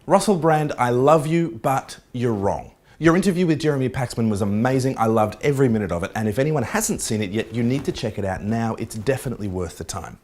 Russell Brand, I love you, but you're wrong. Your interview with Jeremy Paxman was amazing. I loved every minute of it. And if anyone hasn't seen it yet, you need to check it out now. It's definitely worth the time.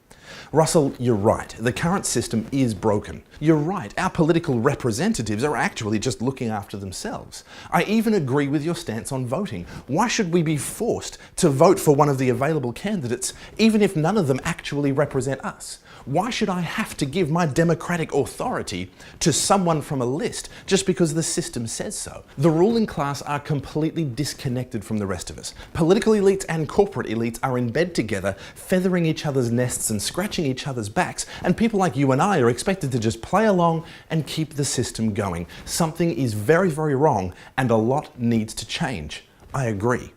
Russell, you're right. The current system is broken. You're right. Our political representatives are actually just looking after themselves. I even agree with your stance on voting. Why should we be forced to vote for one of the available candidates, even if none of them actually represent us? Why should I have to give my democratic authority to someone from a list just because the system says so? The ruling class are completely disconnected from the rest of us. Political elites and corporate elites are in bed together, feathering each other's nests and scratching each other's backs, and people like you and I are expected to just play along and keep the system going. Something is very, very wrong, and a lot needs to change. I agree.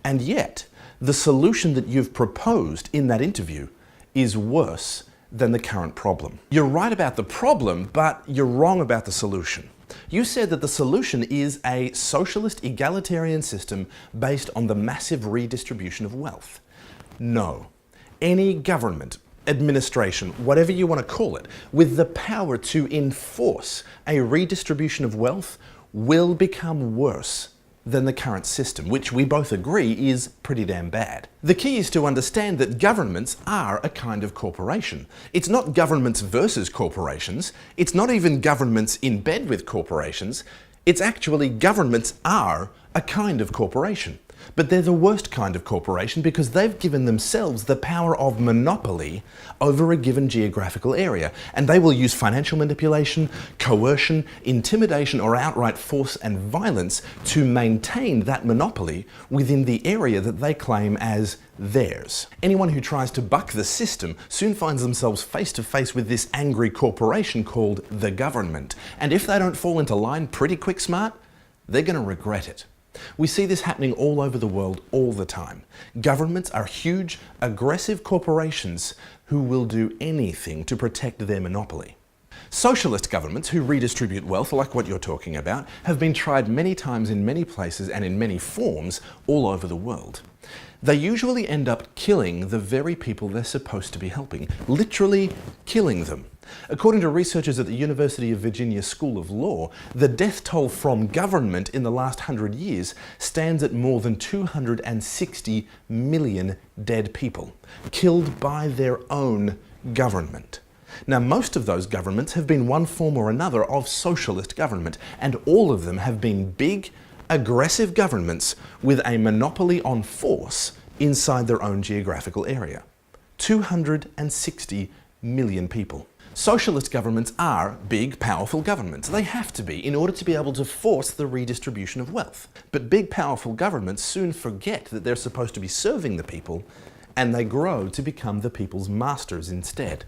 And yet, the solution that you've proposed in that interview is worse than the current problem. You're right about the problem, but you're wrong about the solution. You said that the solution is a socialist egalitarian system based on the massive redistribution of wealth. No. Any government, administration, whatever you want to call it, with the power to enforce a redistribution of wealth will become worse than the current system, which we both agree is pretty damn bad. The key is to understand that governments are a kind of corporation. It's not governments versus corporations. It's not even governments in bed with corporations. It's actually governments are a kind of corporation. But they're the worst kind of corporation because they've given themselves the power of monopoly over a given geographical area. And they will use financial manipulation, coercion, intimidation, or outright force and violence to maintain that monopoly within the area that they claim as theirs. Anyone who tries to buck the system soon finds themselves face to face with this angry corporation called the government. And if they don't fall into line pretty quick smart, they're going to regret it. We see this happening all over the world all the time. Governments are huge, aggressive corporations who will do anything to protect their monopoly. Socialist governments who redistribute wealth, like what you're talking about, have been tried many times in many places and in many forms all over the world. They usually end up killing the very people they're supposed to be helping, literally killing them. According to researchers at the University of Virginia School of Law, the death toll from government in the last 100 years stands at more than 260 million dead people, killed by their own government. Now, most of those governments have been one form or another of socialist government, and all of them have been big, aggressive governments with a monopoly on force inside their own geographical area. 260 million people. Socialist governments are big, powerful governments. They have to be in order to be able to force the redistribution of wealth. But big, powerful governments soon forget that they're supposed to be serving the people, and they grow to become the people's masters instead,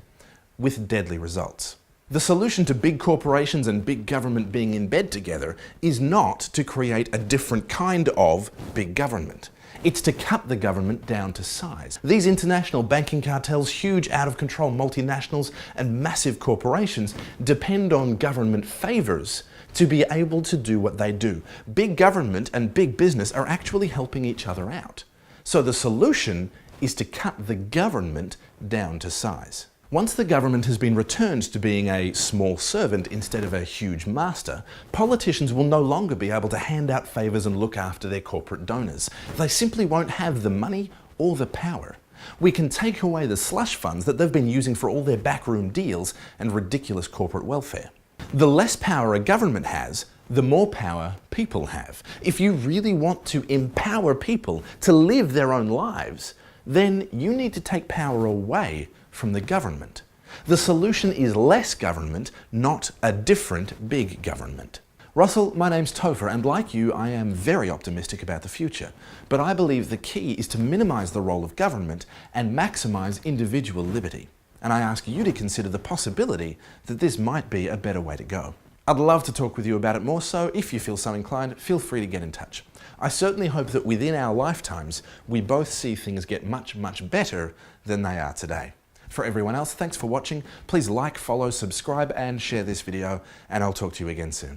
with deadly results. The solution to big corporations and big government being in bed together is not to create a different kind of big government. It's to cut the government down to size. These international banking cartels, huge out-of-control multinationals, and massive corporations depend on government favors to be able to do what they do. Big government and big business are actually helping each other out. So the solution is to cut the government down to size. Once the government has been returned to being a small servant instead of a huge master, politicians will no longer be able to hand out favours and look after their corporate donors. They simply won't have the money or the power. We can take away the slush funds that they've been using for all their backroom deals and ridiculous corporate welfare. The less power a government has, the more power people have. If you really want to empower people to live their own lives, then you need to take power away from the government. The solution is less government, not a different big government. Russell, my name's Topher, and like you, I am very optimistic about the future. But I believe the key is to minimise the role of government and maximise individual liberty. And I ask you to consider the possibility that this might be a better way to go. I'd love to talk with you about it more, so if you feel so inclined, feel free to get in touch. I certainly hope that within our lifetimes, we both see things get much, much better than they are today. For everyone else, thanks for watching. Please like, follow, subscribe, and share this video, and I'll talk to you again soon.